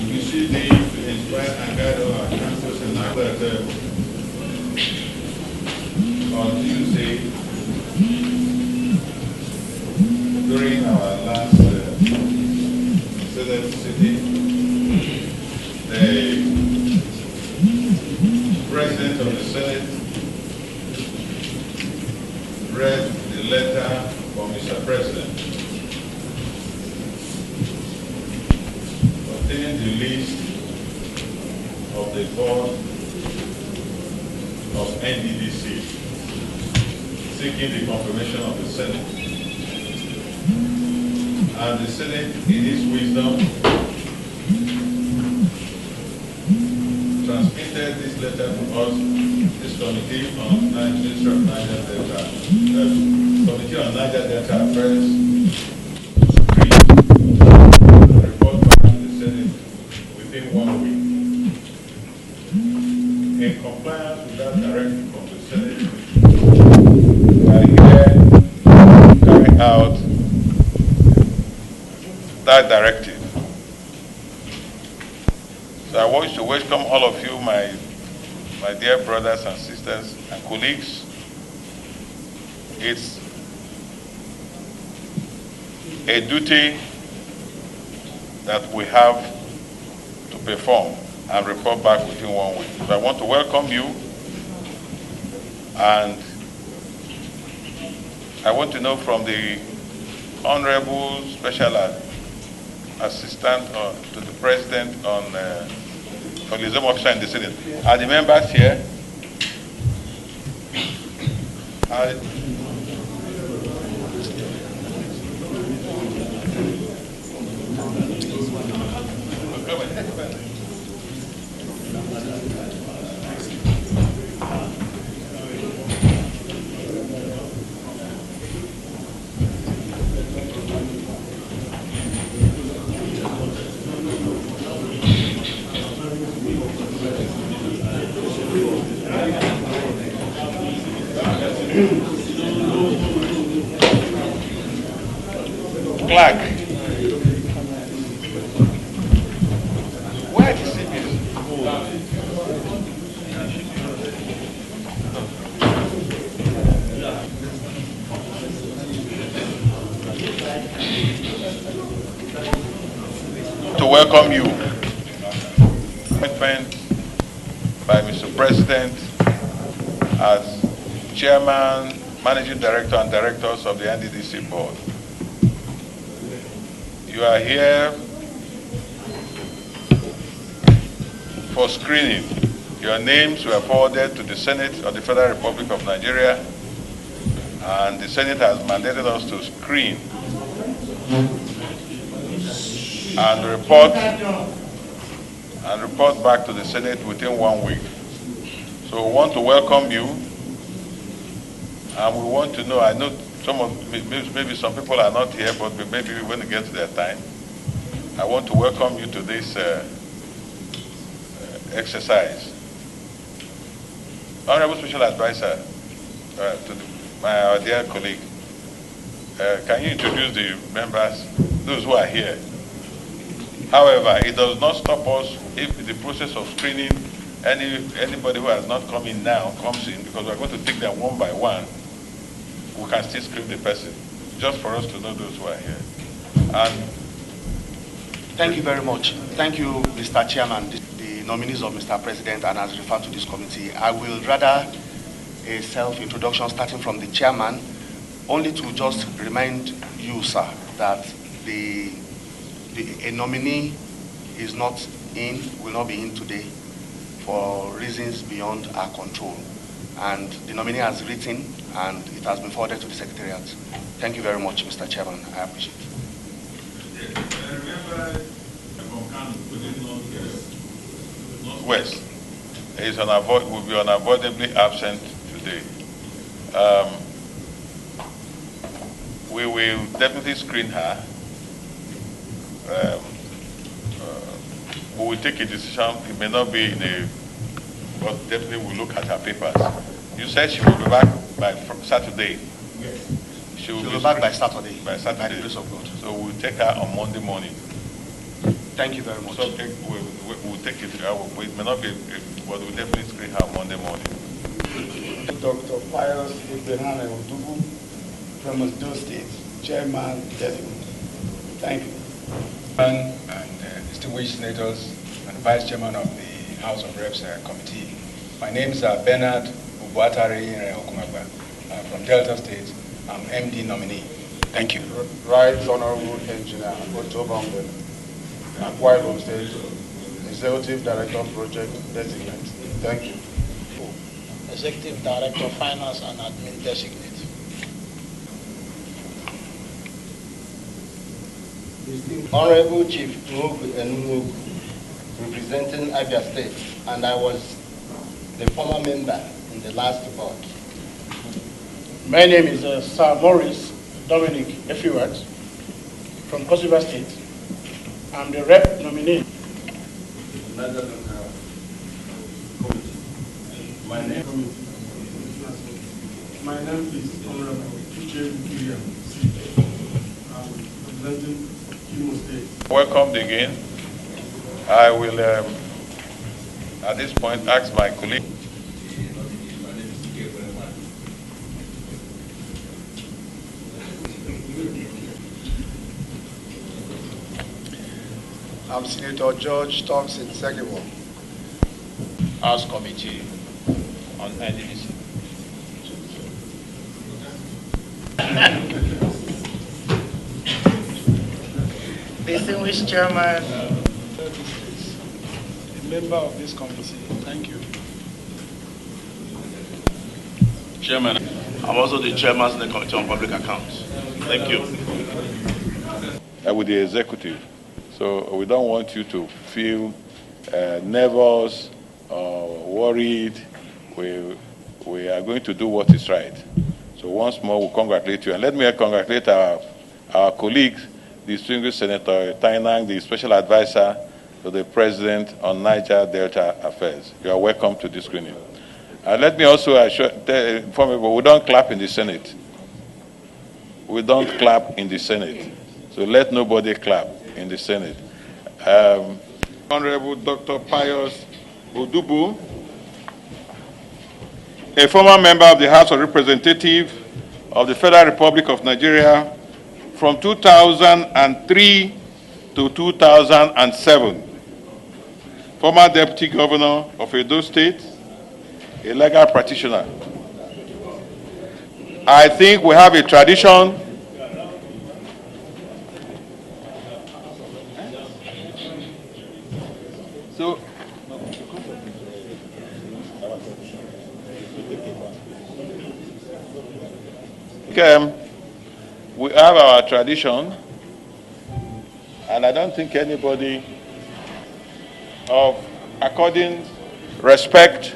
You see the inspire and guide our councils and now that on Tuesday during our last Senate sitting, the President of the Senate read the letter from Mr. President containing the list of the board of NDDC seeking the confirmation of the Senate. And the Senate, in its wisdom, transmitted this letter to us, this committee on Niger Delta, Committee on Niger Delta Affairs, report back to the Senate within 1 week. In compliance with that directive from the Senate, we are here carrying out that directive. So I want to welcome all of you, my dear brothers and sisters and colleagues. It's a duty that we have to perform and report back within 1 week. So I want to welcome you, and I want to know from the Honorable Special Assistant to the President on Liaison Officer in the Senate. Are the members here? Clark, where is he? To welcome you. Appointment by Mr. President as Chairman, Managing Director, and Directors of the NDDC Board. You are here for screening. Your names were forwarded to the Senate of the Federal Republic of Nigeria, and the Senate has mandated us to screen and report back to the Senate within 1 week. So we want to welcome you, and we want to know, I know maybe some people are not here, but maybe when it gets to their time, I want to welcome you to this exercise. Honorable Special Advisor, our dear colleague, can you introduce the members, those who are here? However, it does not stop us if the process of screening anybody who has not come in now comes in, because we're going to take them one by one. We can still screen the person, just for us to know those who are here. And thank you very much. Thank you, Mr. Chairman, the nominees of Mr. President, and as referred to this committee. I will rather a self-introduction starting from the chairman, only to just remind you, sir, that a nominee is not in, will not be in today for reasons beyond our control. and the nominee has written, and it has been forwarded to the Secretariat. Thank you very much, Mr. Chairman. I appreciate it. West will be unavoidably absent today. We will definitely screen her. We will take a decision. It may not be in a, but definitely we'll look at her papers. You said she will be back by Saturday. Yes. She will be back by Saturday. By Saturday. By the grace of God. So we'll take her on Monday morning. Thank you very much. Subject, we'll take it. It may not be, but we'll definitely screen her on Monday morning. Dr. Pius Ibrahim Odubu from Edo State, Chairman Designate. Thank you. And distinguished senators and Vice Chairman of the House of Reps Committee. My name is Bernard Ubuatari Okumagba from Delta State. I'm MD nominee. Thank you. Right Honorable Engineer Otobambe, Akwa Ibom State, Executive Director Project Designate. Thank you. Executive Director Finance and Admin Designate. Honorable Chief Nwogu Enumogu, representing Abia State, and I was the former member in the last board. My name is Sir Maurice Dominic Efiwat from Cross River State. I'm the rep nominee. My name is Honorable Uche William. I'm representing Imo State. Welcomed again. I will, at this point, ask my colleague. I'm Senator George Thompson, Sekiwo. House Committee on NDDC. Distinguished Chairman, a member of this committee. Thank you. Chairman, I'm also the Chairman of the Committee on Public Accounts. Thank you. With the executive. So we don't want you to feel nervous or worried. We are going to do what is right. So once more, we congratulate you. And let me congratulate our colleagues, the distinguished Senator Tainang, the Special Advisor to the President on Niger Delta Affairs. You are welcome to this screening. Let me also inform you, we don't clap in the Senate. We don't clap in the Senate. So let nobody clap in the Senate. Honorable Dr. Pius Odubu, a former member of the House of Representatives of the Federal Republic of Nigeria from 2003 to 2007, former Deputy Governor of Edo State, a legal practitioner. I think we have a tradition we have our tradition, and I don't think anybody of according respect,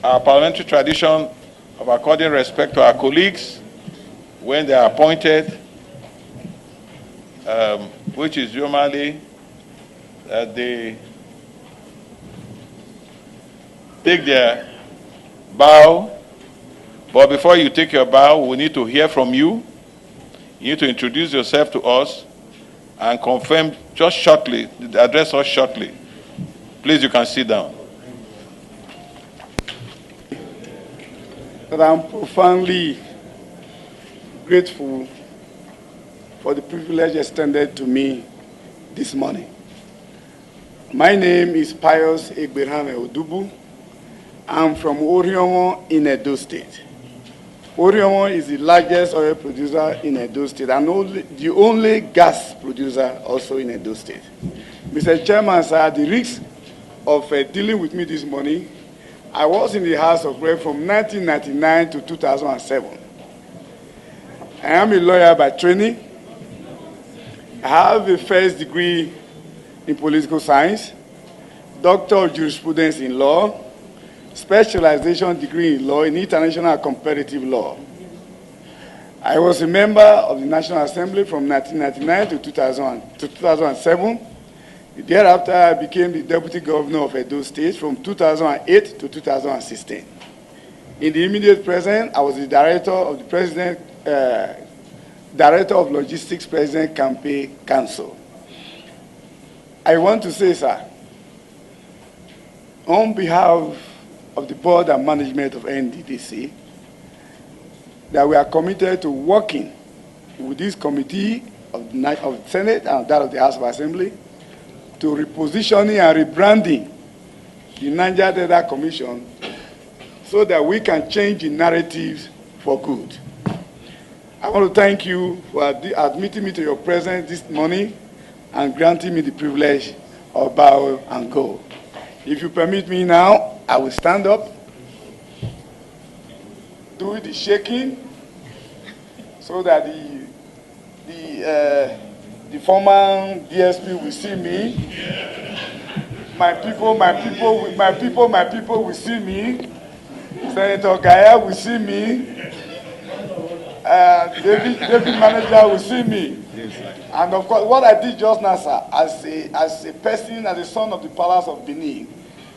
our parliamentary tradition of according respect to our colleagues when they are appointed, which is normally they take their bow. But before you take your bow, we need to hear from you. You need to introduce yourself to us and confirm just shortly, address us shortly. Please, you can sit down. That I'm profoundly grateful for the privilege extended to me this morning. My name is Pius Ibrahim Odubu. I'm from Oriomo in Edo State. Oriomo is the largest oil producer in Edo State and the only gas producer also in Edo State. Mr. Chairman, sir, at the risk of dealing with me this morning, I was in the House of Reps from 1999 to 2007. I am a lawyer by training. I have a first degree in political science, Doctor of Jurisprudence in law, specialization degree in law in international and comparative law. I was a member of the National Assembly from 1999 to 2007. Thereafter, I became the Deputy Governor of Edo State from 2008 to 2016. In the immediate present, I was the Director of the President, Director of Logistics President Campaign Council. I want to say, sir, on behalf of the board and management of NDDC, that we are committed to working with this committee of the Senate and that of the House of Assembly to repositioning and rebranding the Niger Delta Commission so that we can change the narratives for good. I want to thank you for admitting me to your presence this morning and granting me the privilege of bow and go. If you permit me now, I will stand up, do the shaking, so that the former DSP will see me. My people will see me. Senator Gaya will see me. David Manager will see me. And of course, what I did just now, sir, as a person, as a son of the Palace of Benin,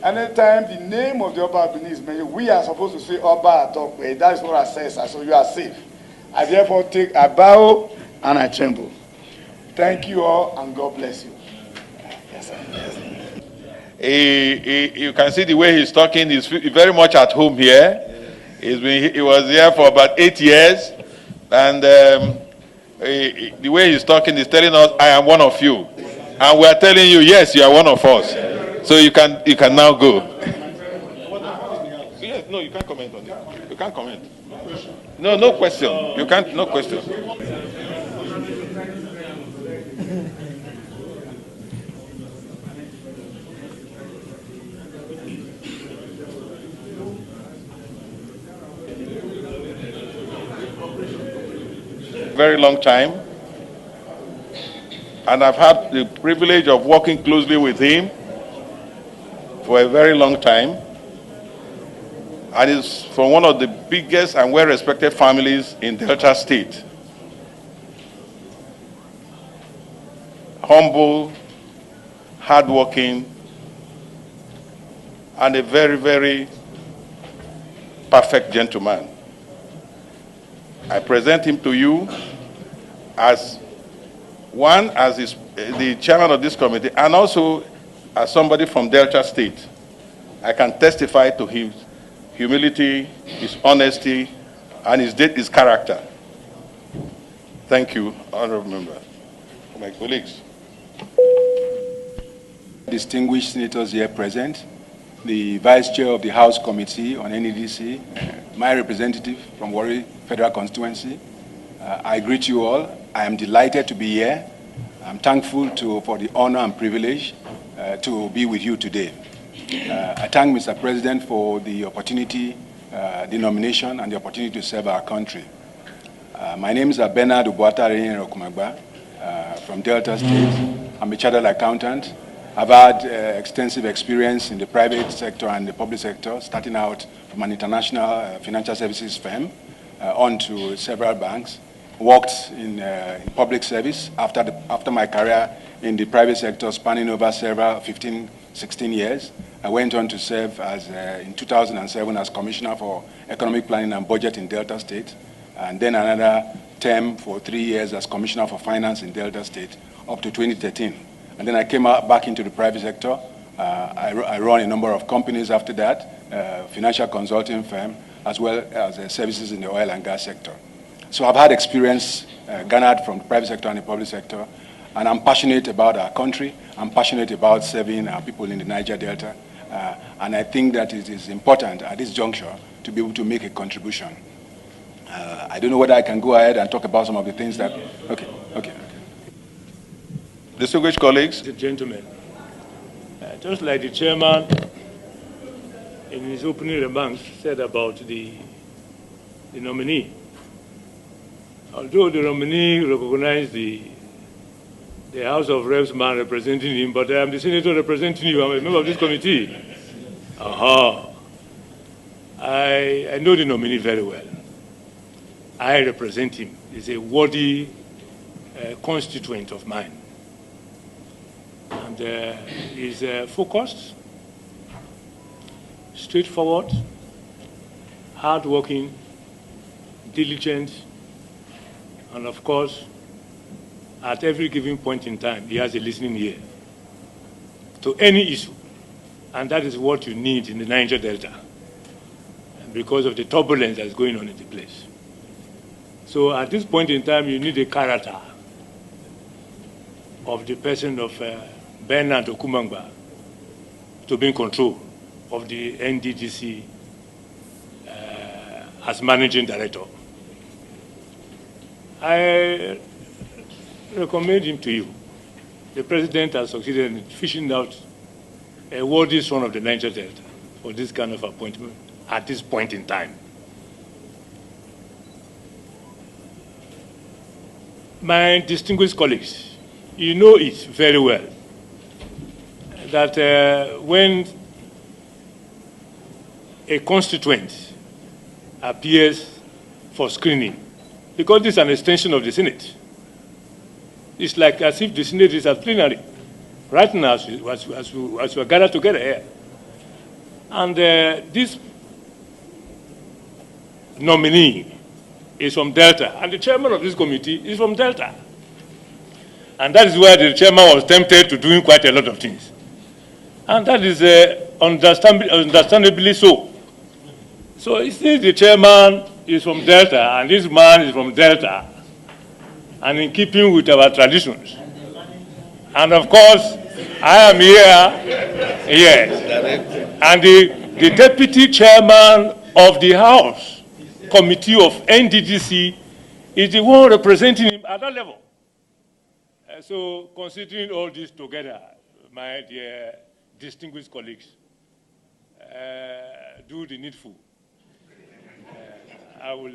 anytime the name of the Oba of Benin is mentioned, we are supposed to say Oba Atokwe. That is what I say, sir, so you are safe. I therefore I bow and I tremble. Thank you all, and God bless you. Yes, sir. Yes, sir. You can see the way he's talking. He's very much at home here. He was here for about 8 years, and the way he's talking is telling us, "I am one of you," and we are telling you, "Yes, you are one of us." So you can now go. Yes, no, you can't comment on it. You can't comment. No question. You can't. No question. Very long time, and I've had the privilege of working closely with him for a very long time, and he's from one of the biggest and well-respected families in Delta State. Humble, hardworking, and a very, very perfect gentleman. I present him to you as the chairman of this committee, and also as somebody from Delta State. I can testify to his humility, his honesty, and his character. Thank you, honorable member. My colleagues. Distinguished senators here present, the Vice Chair of the House Committee on NDDC, my representative from Warri Federal Constituency, I greet you all. I am delighted to be here. I'm thankful for the honor and privilege to be with you today. I thank Mr. President for the opportunity, the nomination, and the opportunity to serve our country. My name is Bernard Ubuatari from Delta State. I'm a chartered accountant. I've had extensive experience in the private sector and the public sector, starting out from an international financial services firm on to several banks. Worked in public service after my career in the private sector, spanning over 16 years. I went on to serve as in 2007 as Commissioner for Economic Planning and Budget in Delta State, and then another term for 3 years as Commissioner for Finance in Delta State up to 2013. And then I came back into the private sector. I run a number of companies after that, financial consulting firm, as well as services in the oil and gas sector. So I've had experience garnered from the private sector and the public sector, and I'm passionate about our country. I'm passionate about serving our people in the Niger Delta, and I think that it is important at this juncture to be able to make a contribution. I don't know whether I can go ahead and talk about some of the things that... Okay. Distinguished colleagues. Gentlemen, just like the chairman in his opening remarks, said about the nominee. Although the nominee recognized the House of Reps man representing him, but I am the senator representing you. I'm a member of this committee. I know the nominee very well. I represent him. He's a worthy constituent of mine. And he's focused, straightforward, hardworking, diligent, and of course, at every given point in time, he has a listening ear to any issue. And that is what you need in the Niger Delta because of the turbulence that's going on in the place. So at this point in time, you need a character of the person of Bernard Okumangba to be in control of the NDDC as managing director. I recommend him to you. The president has succeeded in fishing out a worthy son of the Niger Delta for this kind of appointment at this point in time. My distinguished colleagues, you know it very well that when a constituent appears for screening, because this is an extension of the Senate, it's like as if the Senate is at plenary right now as we are gathered together here. And this nominee is from Delta, and the chairman of this committee is from Delta. And that is why the chairman was tempted to doing quite a lot of things. And that is understandably so. So since the chairman is from Delta, and this man is from Delta, and in keeping with our traditions, and of course, I am here, yes, and the deputy chairman of the House Committee of NDDC is the one representing him at that level. So considering all this together, my dear distinguished colleagues, do the needful. I will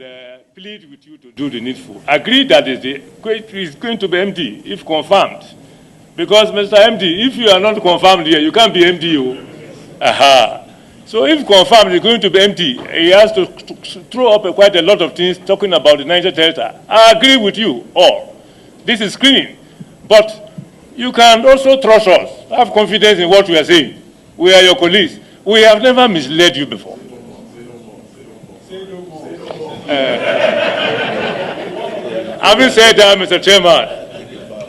plead with you to do the needful. Agree that it's going to be MD if confirmed. Because, Mr. MD, if you are not confirmed here, you can't be MD. Aha. So if confirmed is going to be MD, he has to throw up quite a lot of things talking about the Niger Delta. I agree with you all. This is screening. But you can also trust us. Have confidence in what we are saying. We are your colleagues. We have never misled you before. Having said that, Mr. Chairman,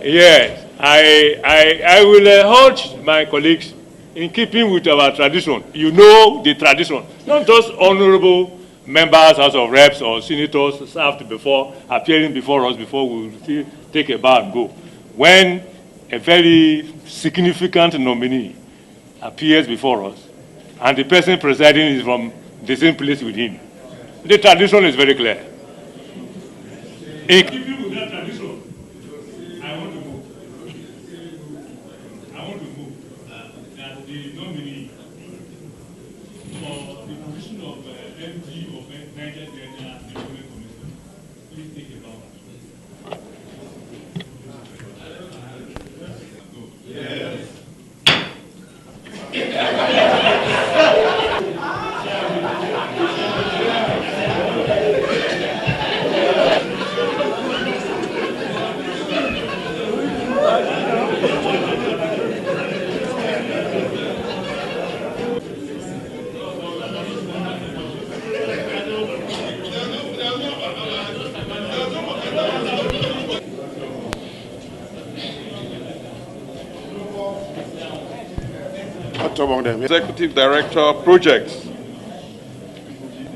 yes, I will urge my colleagues in keeping with our tradition. You know the tradition. Not just honorable members, House of Reps or senators served before, appearing before us before we will take a bow and go. When a very significant nominee appears before us and the person presiding is from the same place with him, the tradition is very clear. In keeping with that tradition, I want to move that the nominee for the position of MD of Niger Delta Development Commission, please take a bow. Yes. Executive Director Projects,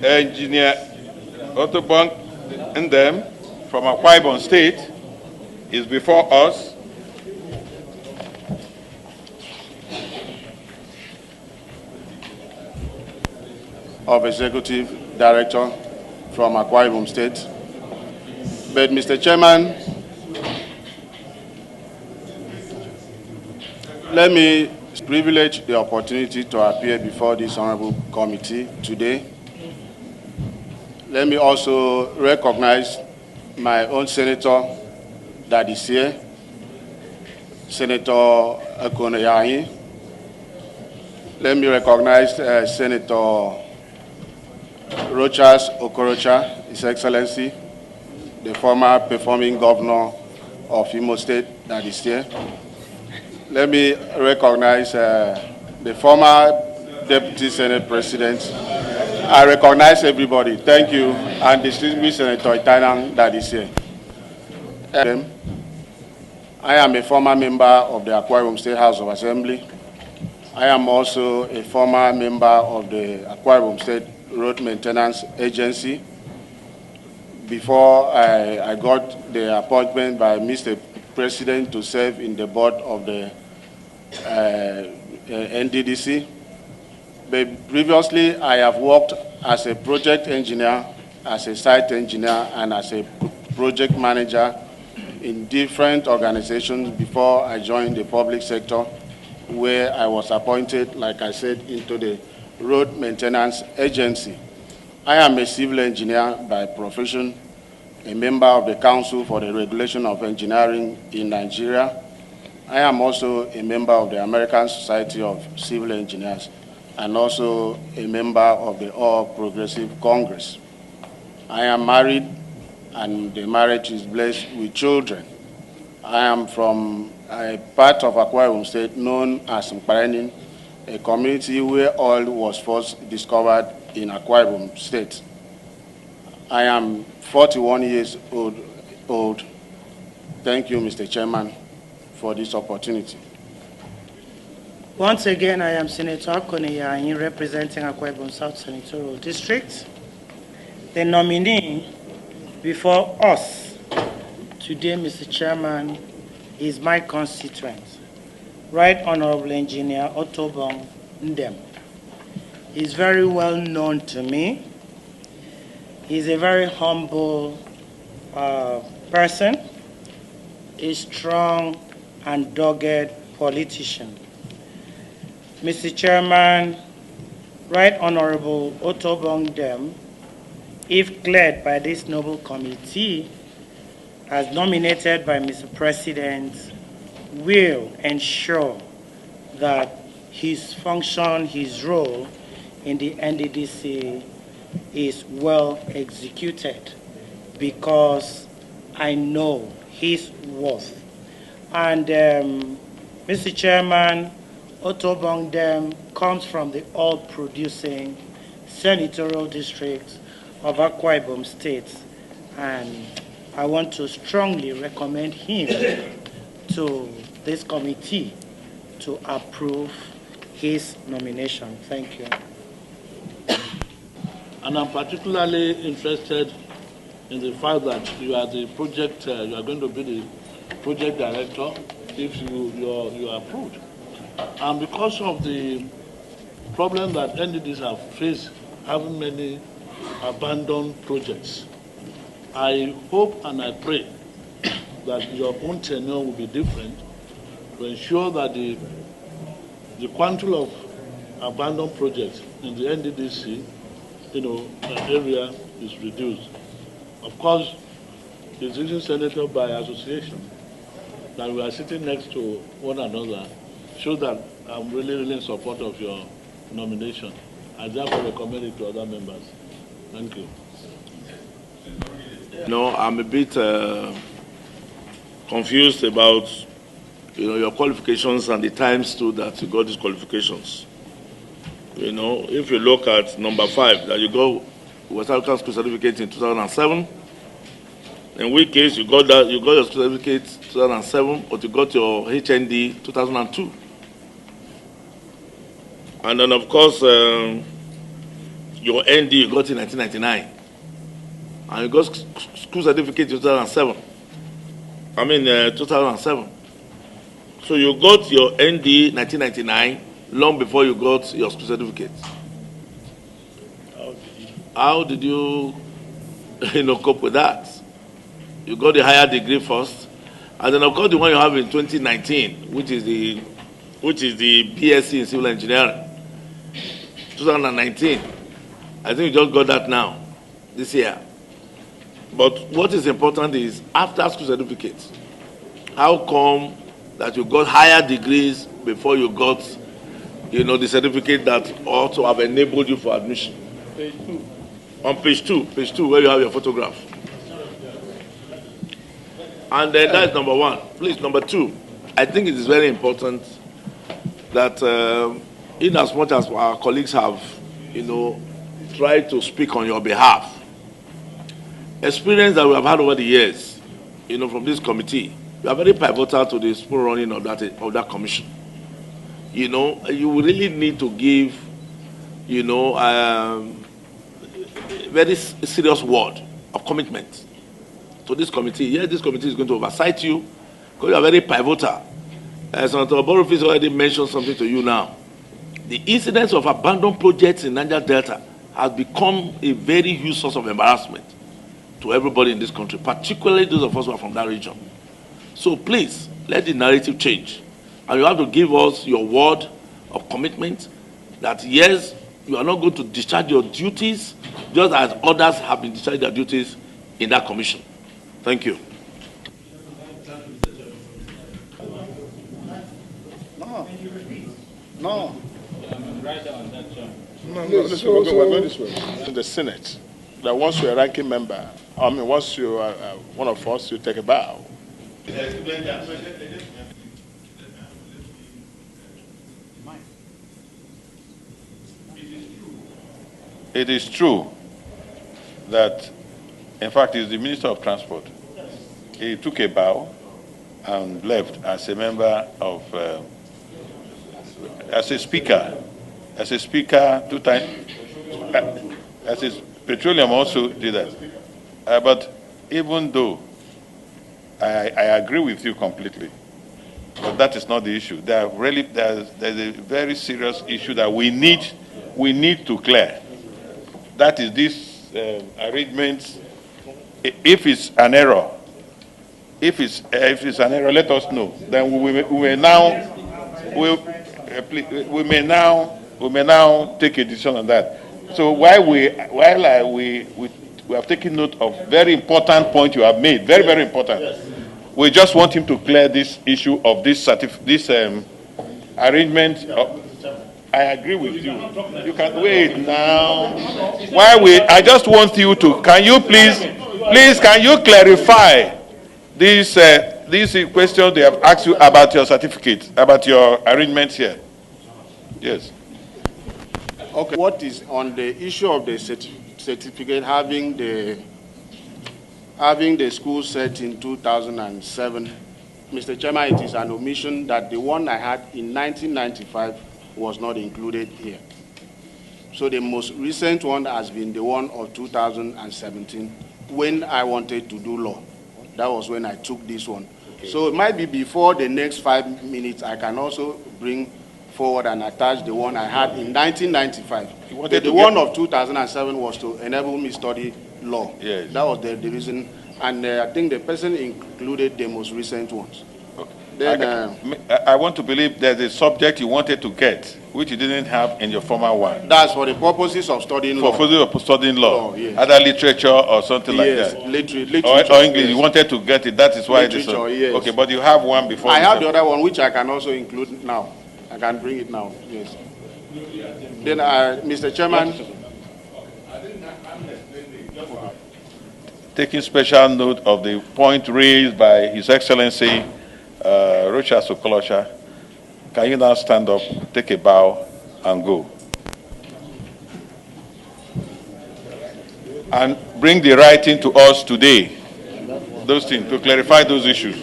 Engineer Otobong Ndem from Akwa Ibom State is before us. Of Executive Director from Akwa Ibom State. But Mr. Chairman, let me privilege, the opportunity to appear before this honorable committee today. Let me also recognize my own senator that is here, Senator Akoneyahi. Let me recognize Senator Rochas Okorocha, His Excellency, the former performing governor of Imo State that is here. Let me recognize the former Deputy Senate President. I recognize everybody. Thank you. And distinguished Senator Itanan that is here. I am a former member of the Akwa Ibom State House of Assembly. I am also a former member of the Akwa Ibom State Road Maintenance Agency. Before I got the appointment by Mr. President to serve in the board of the NDDC. But previously, I have worked as a project engineer, as a site engineer, and as a project manager in different organizations before I joined the public sector, where I was appointed, like I said, into the Road Maintenance Agency. I am a civil engineer by profession, a member of the Council for the Regulation of Engineering in Nigeria. I am also a member of the American Society of Civil Engineers and also a member of the All Progressive Congress. I am married, and the marriage is blessed with children. I am from a part of Akwa Ibom State known as Mkparenin, a community where oil was first discovered in Akwa Ibom State. I am 41 years old. Thank you, Mr. Chairman, for this opportunity. Once again, I am Senator Akoneyahi, representing Akwa Ibom South Senatorial District. The nominee before us today, Mr. Chairman, is my constituent, Right Honorable Engineer Otobong Ndem. He's very well known to me. He's a very humble person, a strong and dogged politician. Mr. Chairman, Right Honorable Otobong Ndem, if cleared by this noble committee, as nominated by Mr. President, will ensure that his function, his role in the NDDC is well executed, because I know his worth. And Mr. Chairman, Otobong Ndem comes from the oil-producing senatorial district of Akwa Ibom State, and I want to strongly recommend him to this committee to approve his nomination. Thank you. And I'm particularly interested in the fact that you are the project, you are going to be the project director if you are approved. And because of the problem that NDDs have faced, having many abandoned projects, I hope and I pray that your own tenure will be different to ensure that the quantum of abandoned projects in the NDDC area is reduced. Of course, the sitting senator by association, that we are sitting next to one another, shows that I'm really in support of your nomination. I therefore recommend it to other members. Thank you. I'm a bit confused about your qualifications and the times too that you got these qualifications. If you look at number 5, that you got West African School Certificate in 2007. In which case you got your certificate 2007, but you got your HND 2002. And then of course your ND you got in 1999. And you got school certificate in 2007. 2007. So you got your ND 1999 long before you got your school certificate. How did you, cope with that? You got the higher degree first, and then of course the one you have in 2019, which is the which is the BSc in Civil Engineering, 2019. I think you just got that now, this year. But what is important is after school certificates, how come that you got higher degrees before you got, the certificate that also have enabled you for admission? Page 2. On page two, where you have your photograph. And then that's number one. Please, number two, I think it is very important that in as much as our colleagues have, tried to speak on your behalf, experience that we have had over the years, from this committee, you are very pivotal to the smooth running of that commission. You really need to give, very serious word of commitment to this committee. Yes, this committee is going to oversight you because you are very pivotal. As Senator Oborofis already mentioned something to you now. The incidence of abandoned projects in Niger Delta has become a very huge source of embarrassment to everybody in this country, particularly those of us who are from that region. So please, let the narrative change. And you have to give us your word of commitment that yes, you are not going to discharge your duties just as others have been discharging their duties in that commission. Thank you. No. No, this way, we're going this way. In the Senate, that once you're a ranking member, once you are one of us, you take a bow. It is true that, in fact, he's the Minister of Transport. He took a bow and left as a member of, as a speaker 2 times, as a petroleum also did that. But even though I agree with you completely, but that is not the issue. There's a very serious issue that we need to clear. That is this arrangement. If it's an error, if it's an error, let us know. Then we may now take a decision on that. So while we have taken note of very important point you have made, very, very important. Yes. We just want him to clear this issue of this arrangement. I agree with you. You can wait now. I just want you to, can you please, can you clarify this question they have asked you about your certificate, about your arrangements here? Yes. Okay. What is on the issue of the certificate having the school set in 2007, Mr. Chairman, it is an omission that the one I had in 1995 was not included here. So the most recent one has been the one of 2017 when I wanted to do law. That was when I took this one. Okay. So it might be before the next 5 minutes, I can also bring forward and attach the one I had in 1995. The one of 2007 was to enable me study law. Yes. That was the reason. And I think the person included the most recent ones. Okay. Then, I want to believe there's a subject you wanted to get, which you didn't have in your former one. That's for the purposes of studying law. For purposes of studying law. Yes. Either literature or something like yes, that. Literature. Or English. Yes. You wanted to get it. That is why it is. Yes. Okay, but you have one before. I have the other one, which I can also include now. I can bring it now. Yes. Then, Mr. Chairman. Taking special note of the point raised by His Excellency Rocha Sokolosha, can you now stand up, take a bow, and go? And bring the writing to us today, those things, to clarify those issues.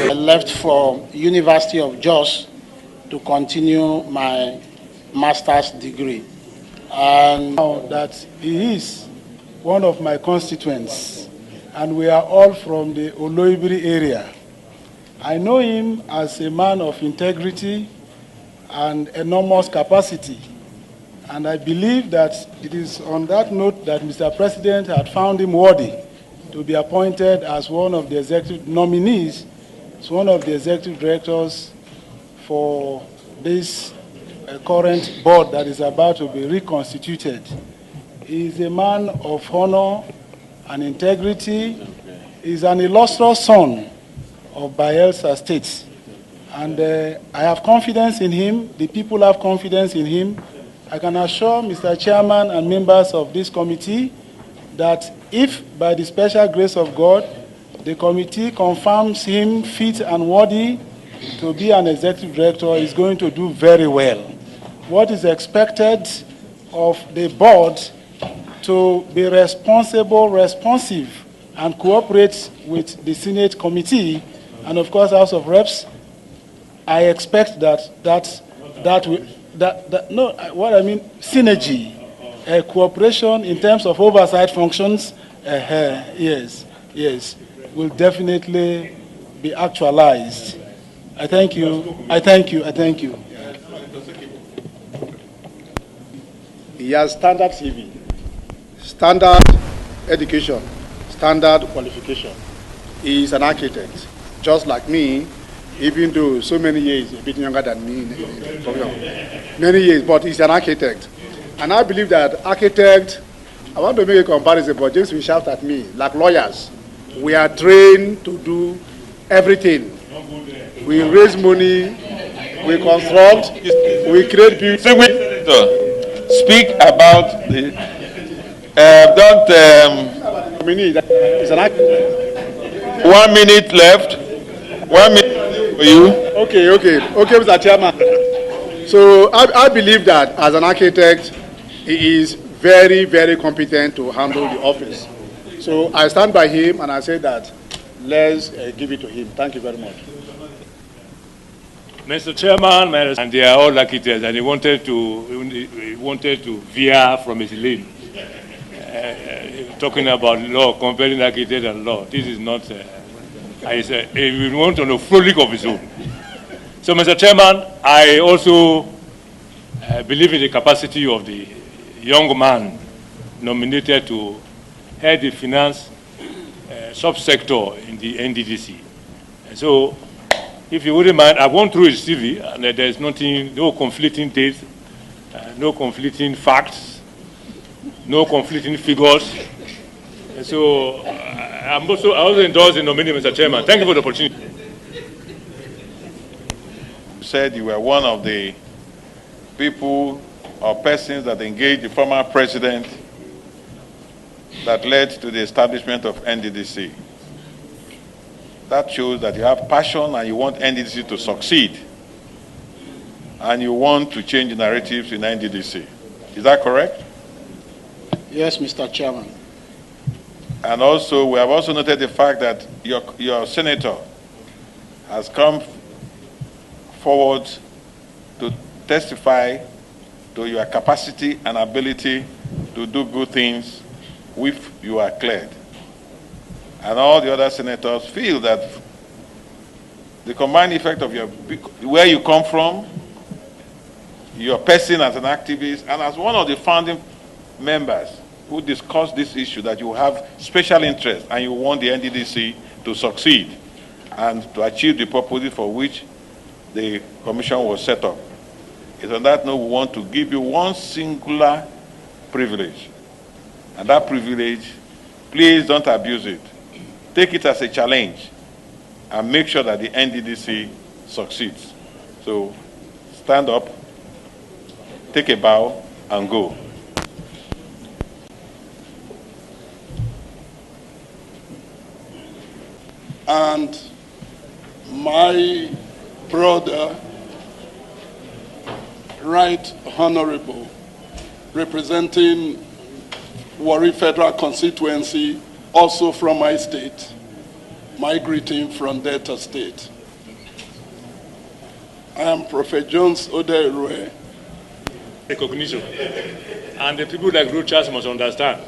I left for University of Jos to continue my master's degree. And now that he is one of my constituents, and we are all from the Oloibiri area. I know him as a man of integrity and enormous capacity. And I believe that it is on that note that Mr. President had found him worthy to be appointed as one of the executive nominees, as one of the executive directors for this current board that is about to be reconstituted. He is a man of honor and integrity. He is an illustrious son of Bayelsa State. And I have confidence in him. The people have confidence in him. I can assure Mr. Chairman and members of this committee that if, by the special grace of God, the committee confirms him fit and worthy to be an executive director, he's going to do very well. What is expected of the board to be responsible, responsive, and cooperate with the Senate committee, and of course House of Reps, I expect synergy, cooperation in terms of oversight functions, yes, will definitely be actualized. I thank you. He has standard CV, standard education, standard qualification. He is an architect, just like me, even though so many years, a bit younger than me, many years, but he's an architect. And I believe that architect, I want to make a comparison, but James will shout at me, like lawyers, we are trained to do everything. We raise money, we construct, we create beauty. Speak about the, it's an architect. 1 minute left. 1 minute for you. Okay, Mr. Chairman. So I believe that as an architect, he is very, very competent to handle the office. So I stand by him and I say that let's give it to him. Thank you very much. Mr. Chairman, and they are all architects, and he wanted to veer from his lane. Talking about law, comparing architect and law. This is not. He went on a frolic of his own. So, Mr. Chairman, I also believe in the capacity of the young man nominated to head the finance subsector in the NDDC. And so, if you wouldn't mind, I've gone through his CV, and there's nothing, no conflicting dates, no conflicting facts, no conflicting figures. And so, I also endorse the nominee, Mr. Chairman. Thank you for the opportunity. You said you were one of the people or persons that engaged the former president that led to the establishment of NDDC. That shows that you have passion and you want NDDC to succeed. And you want to change narratives in NDDC. Is that correct? Yes, Mr. Chairman. And also, we have also noted the fact that your senator has come forward to testify to your capacity and ability to do good things if you are cleared. And all the other senators feel that the combined effect of where you come from, your person as an activist, and as one of the founding members who discussed this issue, that you have special interest and you want the NDDC to succeed and to achieve the purposes for which the commission was set up. It's on that note we want to give you one singular privilege. And that privilege, please don't abuse it. Take it as a challenge and make sure that the NDDC succeeds. So stand up, take a bow, and go. And my brother, Right Honorable, representing Warri Federal Constituency, also from my state, my greeting from Delta State. I am Prophet Jones Oderue. Recognition. And the people like Rochas must understand.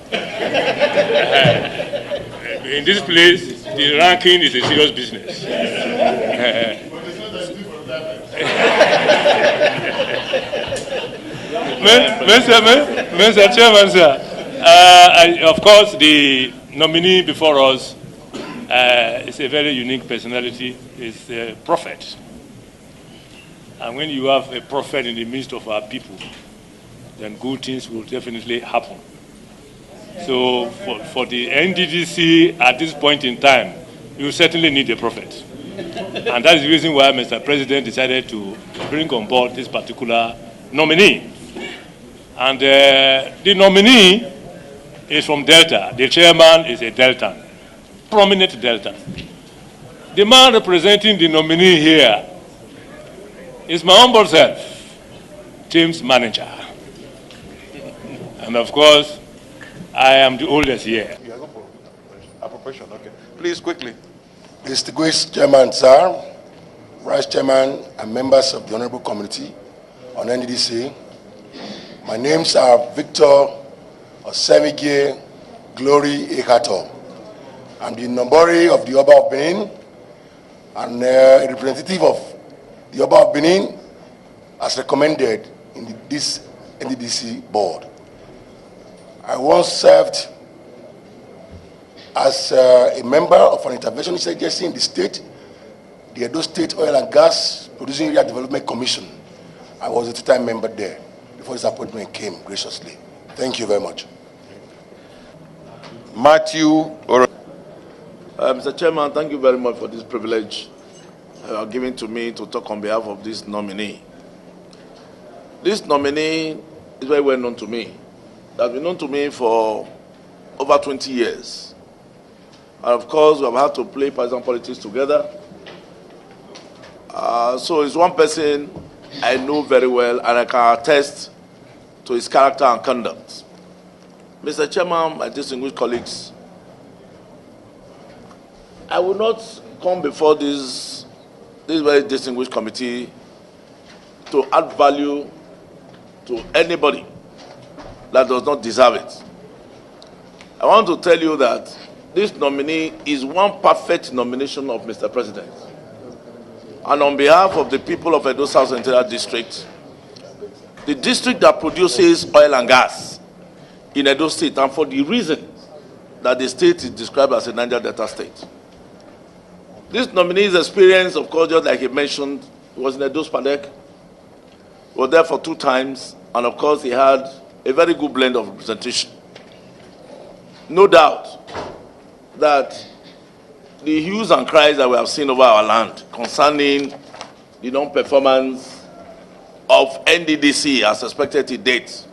In this place, the ranking is a serious business. Mr. Chairman, sir, of course, the nominee before us is a very unique personality. He's a prophet. And when you have a prophet in the midst of our people, then good things will definitely happen. So for the NDDC at this point in time, you certainly need a prophet. And that is the reason why Mr. President decided to bring on board this particular nominee. And the nominee is from Delta. The chairman is a Delta, prominent Delta. The man representing the nominee here is my humble self, James Manager. And of course, I am the oldest here. Appropriation, okay. Please, quickly. Distinguished Chairman, sir, Vice Chairman, and members of the Honorable Committee on NDDC, my names are Victor Osemige Glory Ekato. I'm the Nombori of the Oba of Benin and a representative of the Oba of Benin as recommended in this NDDC board. I once served as a member of an interventionist agency in the state, the Edo State Oil and Gas Producing Area Development Commission. I was a two-time member there before this appointment came graciously. Thank you very much. Matthew. Mr. Chairman, thank you very much for this privilege given to me to talk on behalf of this nominee. This nominee is very well known to me. It has been known to me for over 20 years. And of course, we have had to play partisan politics together. So it's one person I know very well, and I can attest to his character and conduct. Mr. Chairman, my distinguished colleagues, I will not come before this very distinguished committee to add value to anybody that does not deserve it. I want to tell you that this nominee is one perfect nomination of Mr. President. And on behalf of the people of Edo South Central District, the district that produces oil and gas in Edo State, and for the reason that the state is described as a Niger Delta state. This nominee's experience, of course, just like he mentioned, was in Edo Spadek, was there for 2 times, and of course he had a very good blend of representation. No doubt that the hues and cries that we have seen over our land concerning the non-performance of NDDC as expected to date,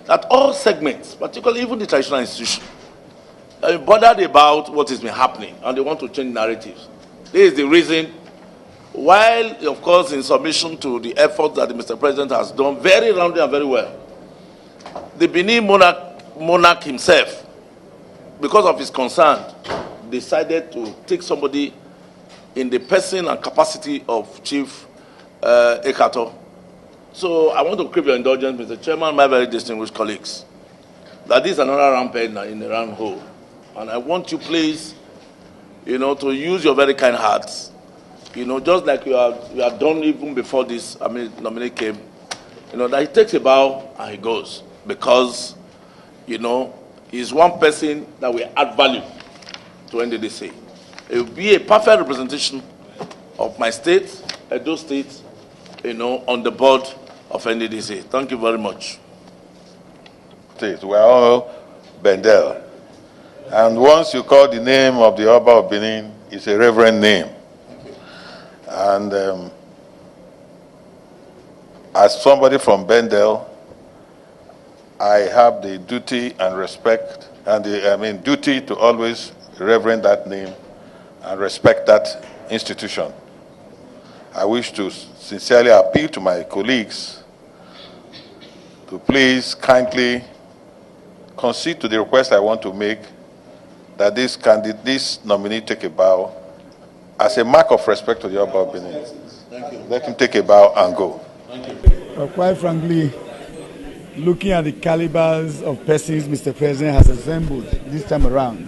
that all segments, particularly even the traditional institution, are bothered about what has been happening and they want to change narratives. This is the reason, while of course in submission to the effort that the Mr. President has done very roundly and very well, the Benin monarch himself, because of his concern, decided to take somebody in the person and capacity of Chief Ekato. So I want to crave your indulgence, Mr. Chairman, my very distinguished colleagues, that this is another round pen in the round hole. And I want you, please, to use your very kind hearts, just like you have done even before this nominee came, that he takes a bow and he goes. Because, he's one person that will add value to NDDC. It will be a perfect representation of my state, Edo State, on the board of NDDC. Thank you very much. We are all Bendel. And once you call the name of the Oba of Benin, it's a reverend name. And as somebody from Bendel, I have the duty and respect, and duty to always reverend that name and respect that institution. I wish to sincerely appeal to my colleagues to please kindly concede to the request I want to make that this nominee take a bow as a mark of respect to the Oba of Benin. Let him take a bow and go. Quite frankly, looking at the calibers of persons Mr. President has assembled this time around,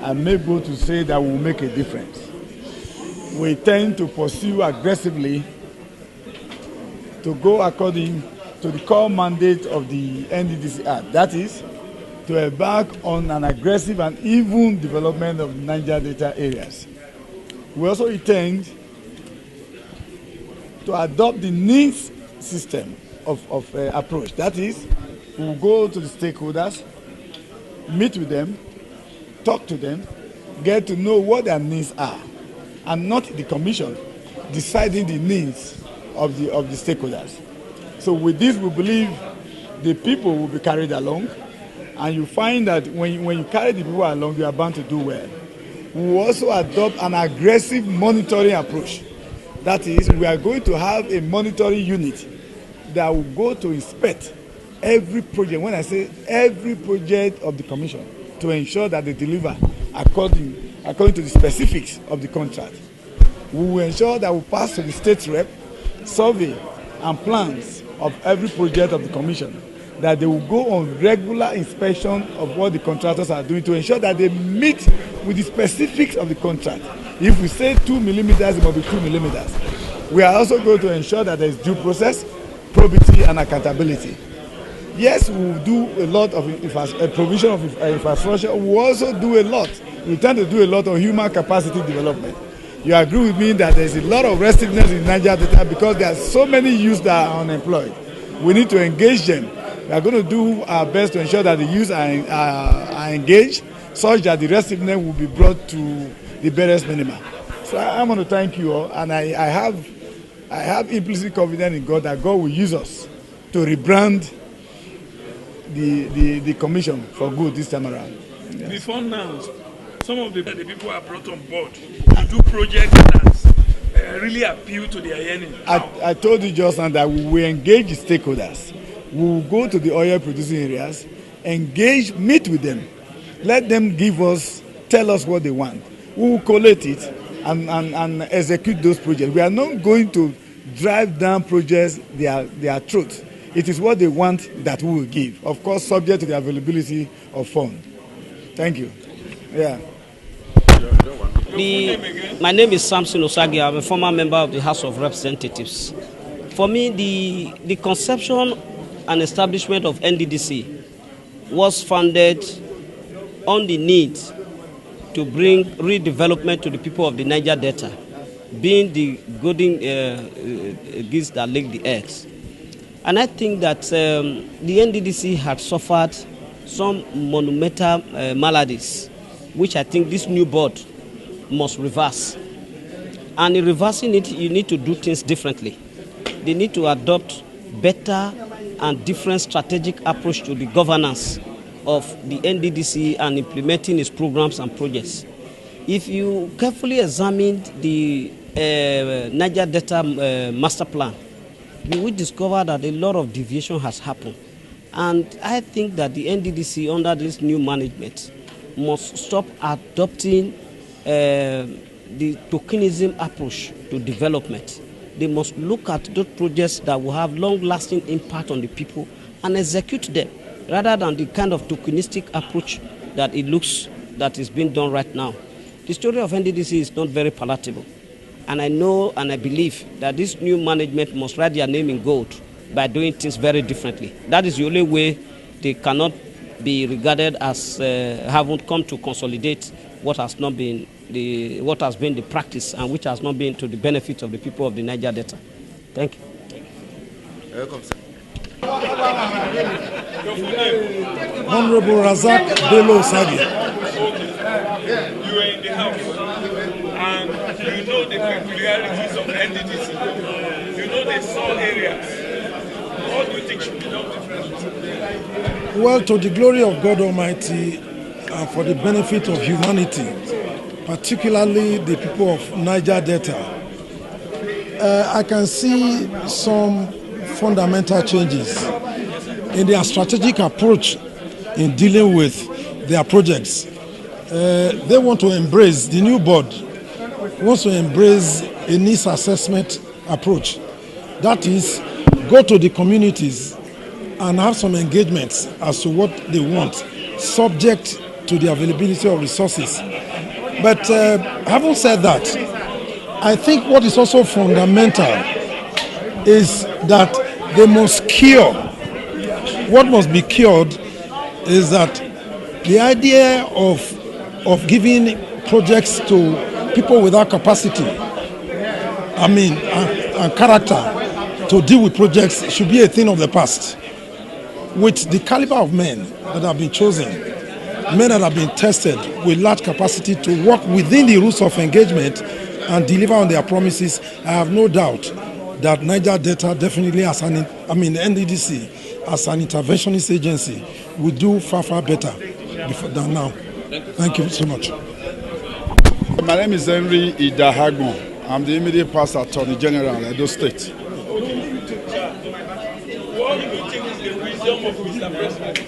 I'm able to say that we will make a difference. We tend to pursue aggressively to go according to the core mandate of the NDDC Act. That is, to embark on an aggressive and even development of Niger Delta areas. We also intend to adopt the needs system of approach. That is, we will go to the stakeholders, meet with them, talk to them, get to know what their needs are, and not the commission deciding the needs of the stakeholders. So with this, we believe the people will be carried along, and you find that when you carry the people along, you are bound to do well. We will also adopt an aggressive monitoring approach. That is, we are going to have a monitoring unit that will go to inspect every project. When I say every project of the commission, to ensure that they deliver according to the specifics of the contract. We will ensure that we pass to the state rep survey and plans of every project of the commission, that they will go on regular inspection of what the contractors are doing to ensure that they meet with the specifics of the contract. If we say 2 millimeters, it must be 2 millimeters. We are also going to ensure that there is due process, probity, and accountability. Yes, we will do a lot of provision of infrastructure. We will also do a lot. We tend to do a lot of human capacity development. You agree with me that there is a lot of restiveness in Niger Delta because there are so many youths that are unemployed. We need to engage them. We are going to do our best to ensure that the youths are engaged, such that the restiveness will be brought to the barest minimum. So I want to thank you all, and I have implicit confidence in God that God will use us to rebrand the commission for good this time around. Yes. Before now, some of the people are brought on board to do projects that really appeal to their yearning. I told you just now that we will engage the stakeholders. We will go to the oil producing areas, engage, meet with them, let them tell us what they want. We will collate it and execute those projects. We are not going to drive down projects their truth. It is what they want that we will give, of course, subject to the availability of funds. Thank you. Yeah. My name is Samson Osagi. I'm a former member of the House of Representatives. For me, the conception and establishment of NDDC was founded on the need to bring redevelopment to the people of the Niger Delta, being the golden geese that lay the eggs. And I think that the NDDC had suffered some monumental maladies, which I think this new board must reverse. And in reversing it, you need to do things differently. They need to adopt better and different strategic approach to the governance of the NDDC and implementing its programs and projects. If you carefully examine the Niger Delta master plan, you will discover that a lot of deviation has happened. And I think that the NDDC under this new management must stop adopting the tokenism approach to development. They must look at those projects that will have long-lasting impact on the people and execute them, rather than the kind of tokenistic approach that it looks that is being done right now. The story of NDDC is not very palatable. And I know and I believe that this new management must write their name in gold by doing things very differently. That is the only way they cannot be regarded as having come to consolidate what has not been what has been the practice and which has not been to the benefit of the people of the Niger Delta. Thank you. Welcome, sir. Honorable Razak Bello Sagi. You are in the house and you know the peculiarities of NDDC. You know the soil areas. What do you think should be done differently? Well, to the glory of God Almighty and for the benefit of humanity, particularly the people of Niger Delta, I can see some fundamental changes in their strategic approach in dealing with their projects. They want to embrace, the new board wants to embrace a needs assessment approach. That is, go to the communities and have some engagements as to what they want, subject to the availability of resources. But having said that, I think what is also fundamental is that they must cure. What must be cured is that the idea of giving projects to people without capacity, and character to deal with projects should be a thing of the past. With the caliber of men that have been chosen, men that have been tested with large capacity to work within the rules of engagement and deliver on their promises, I have no doubt that Niger Delta definitely NDDC as an interventionist agency will do far better than now. Thank you so much. My name is Henry Idahagon. I'm the immediate past Attorney General, Edo State. What do you think is the wisdom of Mr. President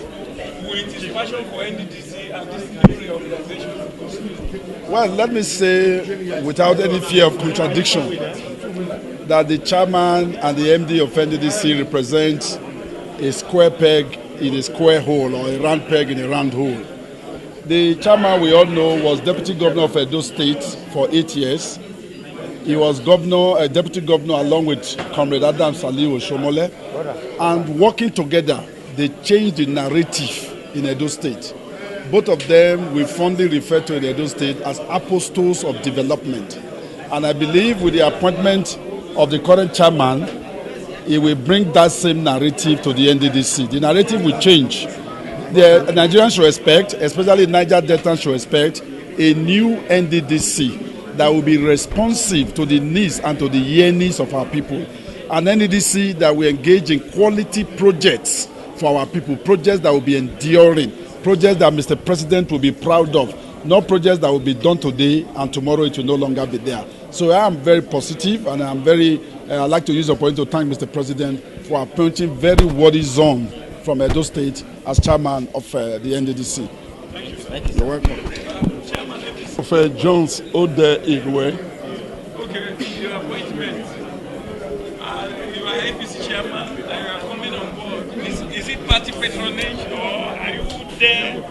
with his passion for NDDC and this delivery organization? Well, let me say, without any fear of contradiction, that the chairman and the MD of NDDC represent a square peg in a square hole, or a round peg in a round hole. The chairman, we all know, was Deputy Governor of Edo State for 8 years. He was deputy governor along with Comrade Adam Saliu Oshomole. And working together, they changed the narrative in Edo State. Both of them we fondly refer to in Edo State as apostles of development. And I believe with the appointment of the current chairman, he will bring that same narrative to the NDDC. The narrative will change. The Nigerians should expect, especially Niger Deltans should expect, a new NDDC that will be responsive to the needs and to the yearnings of our people. An NDDC that will engage in quality projects for our people, projects that will be enduring, projects that Mr. President will be proud of, not projects that will be done today and tomorrow it will no longer be there. So I am very positive, and I'd like to use the opportunity to thank Mr. President for appointing very worthy zone from Edo State as chairman of the NDDC. Thank you. You're welcome. Prophet Jones Ode Igwe. Okay, your appointment. You are APC chairman and you are coming on board. Is it party patronage, or are you there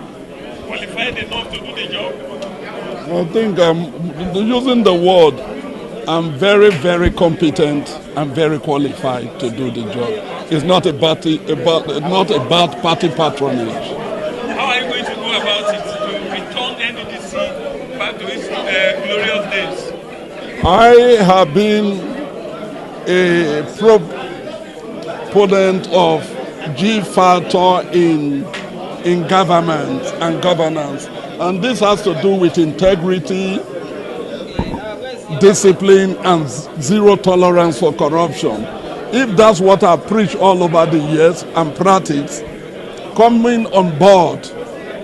qualified enough to do the job? I think using the word, I'm very competent and very qualified to do the job. It's not about party patronage. How are you going to go about it to return NDDC back to its glorious days? I have been a proponent of G-factor in government and governance, and this has to do with integrity, discipline, and zero tolerance for corruption. If that's what I preach all over the years and practice, coming on board,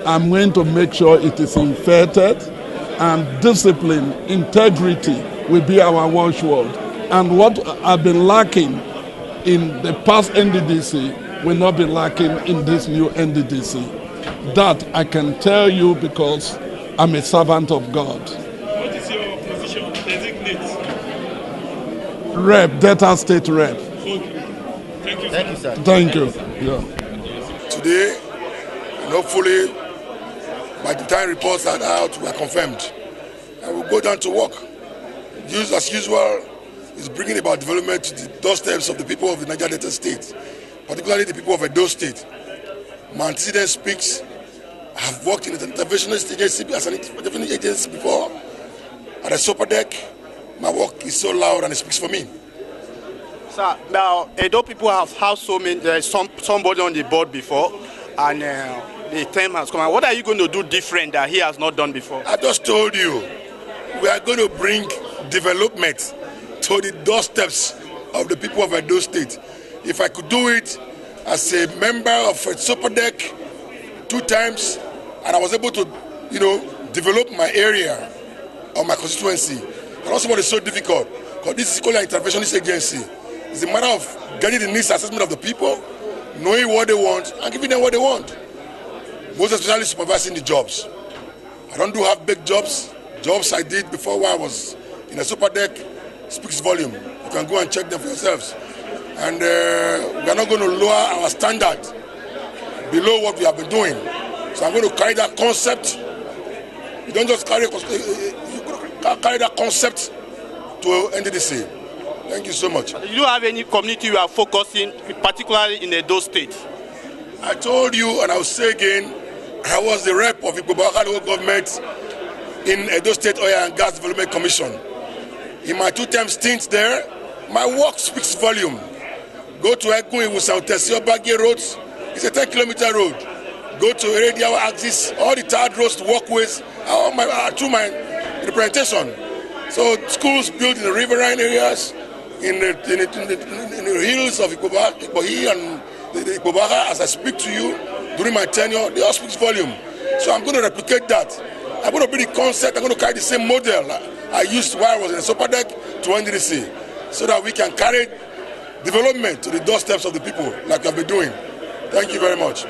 I'm going to make sure it is infected, and discipline, integrity will be our watchword. And what I've been lacking in the past NDDC will not be lacking in this new NDDC. That I can tell you because I'm a servant of God. What is your position? Designate. Rep, Delta State Rep. Thank you. Thank you, sir. Thank you. Yeah. Today, and hopefully, by the time reports are out, we are confirmed. And we'll go down to work. Use as usual is bringing about development to the doorsteps of the people of the Niger Delta State, particularly the people of Edo State. My antecedent speaks. I have worked in an interventionist agency as an interventionist agency before. At a super deck, my work is so loud and it speaks for me. Sir, now Edo people have had so many, somebody on the board before, and the time has come. What are you going to do different that he has not done before? I just told you, we are going to bring development to the doorsteps of the people of Edo State. If I could do it as a member of a super deck 2 times, and I was able to, develop my area or my constituency, and also what is so difficult, because this is called an interventionist agency. It's a matter of getting the needs assessment of the people, knowing what they want, and giving them what they want. Most especially supervising the jobs. I don't do half-baked jobs. Jobs I did before when I was in a super deck, speaks volume. You can go and check them for yourselves. And we are not going to lower our standard below what we have been doing. So I'm going to carry that concept. You don't just carry that concept to NDDC. Thank you so much. Do you have any community you are focusing, particularly in Edo State? I told you, and I will say again, I was the rep of Ikobaka local government in Edo State Oil and Gas Development Commission. In my 2-term stint there, my work speaks volume. Go to Ekun Iwusan Tesio Bagye roads, it's a 10-kilometer road. Go to Erediawa axis, all the tarred roads, walkways, through my representation. So schools built in the riverine areas, in the hills of Ikobohi and the Ikobaka, as I speak to you during my tenure, they all speak volume. So I'm going to replicate that. I'm going to be the concept, I'm going to carry the same model I used while I was in the super deck to NDDC, so that we can carry development to the doorsteps of the people like I've been doing. Thank you very much.